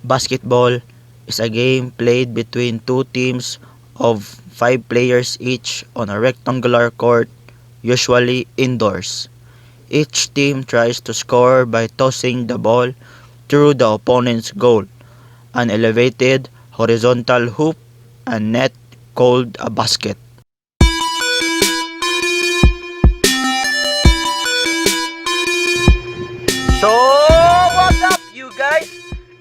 Basketball is a game played between two teams of 5 players each on a rectangular court, usually indoors. Each team tries to score by tossing the ball through the opponent's goal, an elevated horizontal hoop and net called a basket. So, what's up you guys?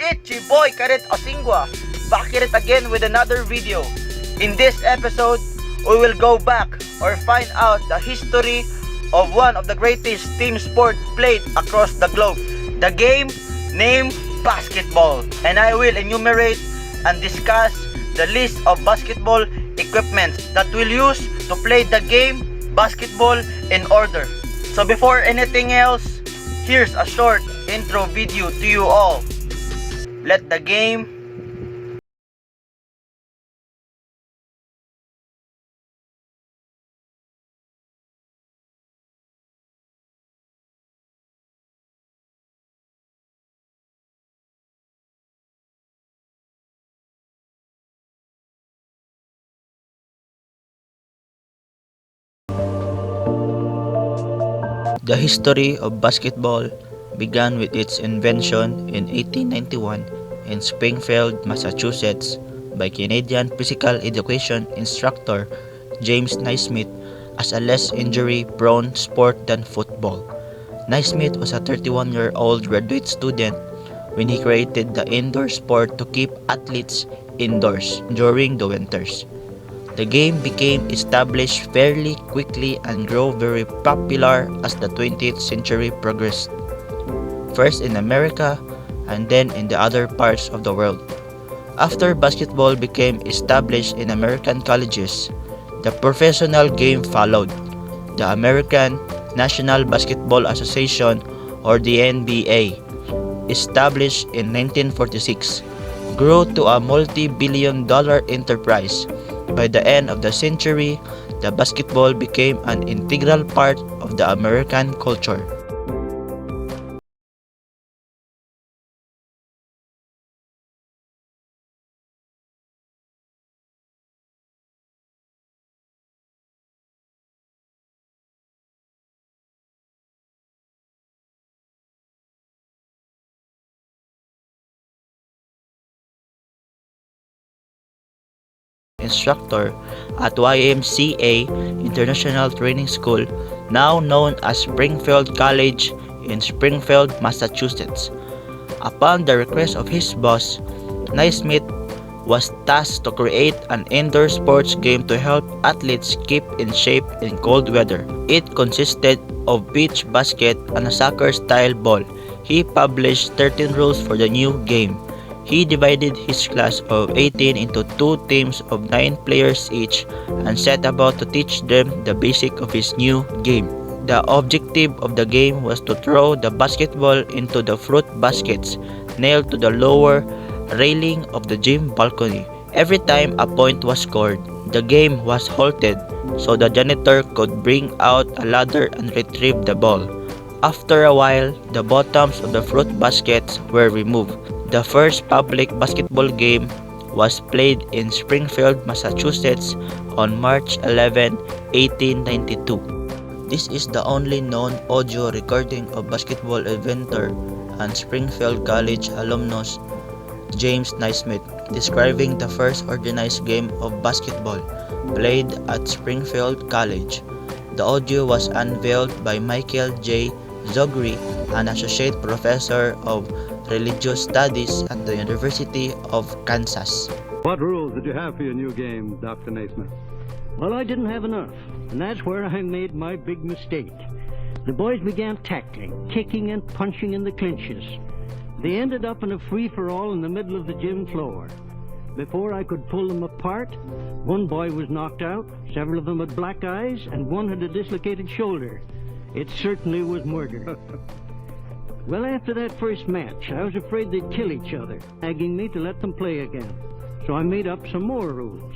It's your boy Karet Osingwa, back here again with another video. In this episode, we will go back or find out the history of one of the greatest team sport played across the globe. The game named basketball. And I will enumerate and discuss the list of basketball equipment that we'll use to play the game basketball in order. So before anything else, here's a short intro video to you all. Let the game The history of basketball began with its invention in 1891 in Springfield, Massachusetts by Canadian physical education instructor James Naismith as a less injury-prone sport than football. Naismith was a 31-year-old graduate student when he created the indoor sport to keep athletes indoors during the winters. The game became established fairly quickly and grew very popular as the 20th century progressed, first in America and then in the other parts of the world. After basketball became established in American colleges, the professional game followed. The American National Basketball Association, or the NBA, established in 1946, grew to a multi-billion-dollar enterprise. By the end of the century, the basketball became an integral part of the American culture. Instructor at YMCA International Training School, now known as Springfield College in Springfield, Massachusetts. Upon the request of his boss, Naismith was tasked to create an indoor sports game to help athletes keep in shape in cold weather. It consisted of beach basket and a soccer-style ball. He published 13 rules for the new game. He divided his class of 18 into two teams of 9 players each and set about to teach them the basic of his new game. The objective of the game was to throw the basketball into the fruit baskets nailed to the lower railing of the gym balcony. Every time a point was scored, the game was halted so the janitor could bring out a ladder and retrieve the ball. After a while, the bottoms of the fruit baskets were removed. The first public basketball game was played in Springfield, Massachusetts on March 11, 1892. This is the only known audio recording of basketball inventor and Springfield College alumnus James Naismith describing the first organized game of basketball played at Springfield College. The audio was unveiled by Michael J. Zogri, an associate professor of religious studies at the University of Kansas. What rules did you have for your new game, Dr. Naismith? Well, I didn't have enough, and that's where I made my big mistake. The boys began tackling, kicking and punching in the clinches. They ended up in a free-for-all in the middle of the gym floor. Before I could pull them apart, one boy was knocked out, several of them had black eyes, and one had a dislocated shoulder. It certainly was murder. Well, after that first match, I was afraid they'd kill each other, nagging me to let them play again. So I made up some more rules.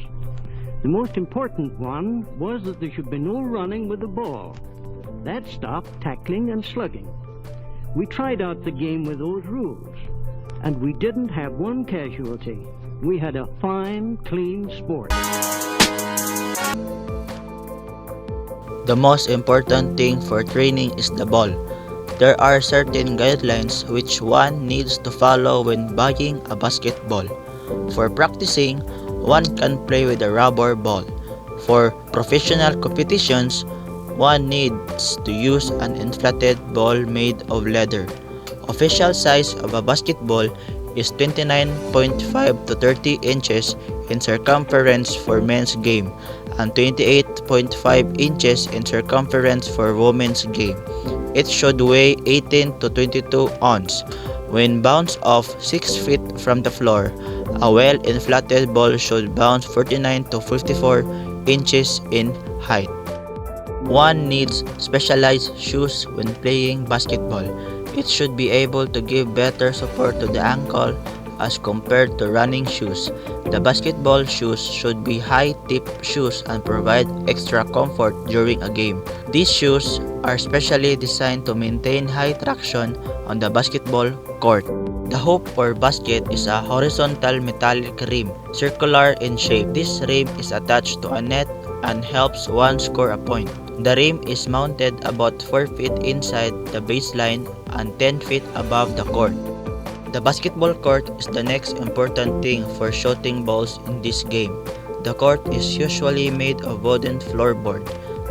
The most important one was that there should be no running with the ball. That stopped tackling and slugging. We tried out the game with those rules. and we didn't have one casualty. We had a fine, clean sport. The most important thing for training is the ball. There are certain guidelines which one needs to follow when buying a basketball. For practicing, one can play with a rubber ball. For professional competitions, one needs to use an inflated ball made of leather. Official size of a basketball is 29.5 to 30 inches in circumference for men's game and 28.5 inches in circumference for women's game. It should weigh 18 to 22 ounces. When bounced off 6 feet from the floor, a well-inflated ball should bounce 49 to 54 inches in height. One needs specialized shoes when playing basketball. It should be able to give better support to the ankle as compared to running shoes. The basketball shoes should be high-tip shoes and provide extra comfort during a game. These shoes are specially designed to maintain high traction on the basketball court. The hoop or basket is a horizontal metallic rim, circular in shape. This rim is attached to a net and helps one score a point. The rim is mounted about 4 feet inside the baseline and 10 feet above the court. The basketball court is the next important thing for shooting balls in this game. The court is usually made of wooden floorboard.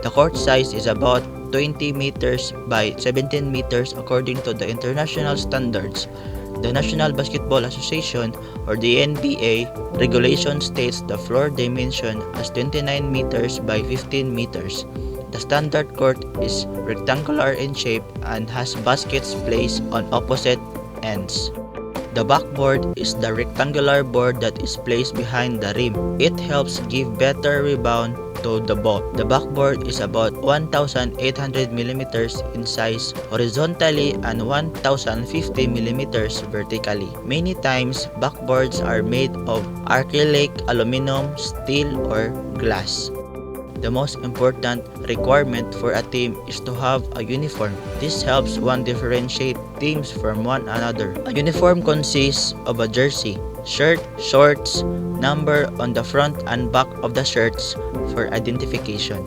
The court size is about 20 meters by 17 meters according to the international standards. The National Basketball Association or the NBA regulation states the floor dimension as 29 meters by 15 meters. The standard court is rectangular in shape and has baskets placed on opposite ends. The backboard is the rectangular board that is placed behind the rim. It helps give better rebound to the ball. The backboard is about 1,800 millimeters in size horizontally and 1,050 millimeters vertically. Many times, backboards are made of acrylic, aluminum, steel, or glass. The most important requirement for a team is to have a uniform. This helps one differentiate teams from one another. A uniform consists of a jersey, shirt, shorts, number on the front and back of the shirts for identification.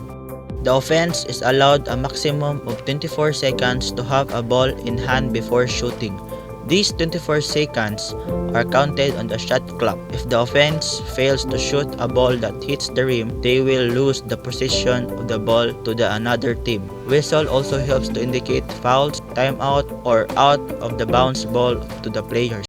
The offense is allowed a maximum of 24 seconds to have a ball in hand before shooting. These 24 seconds are counted on the shot clock. If the offense fails to shoot a ball that hits the rim, they will lose the possession of the ball to the another team. Whistle also helps to indicate fouls, timeout, or out of the bounds ball to the players.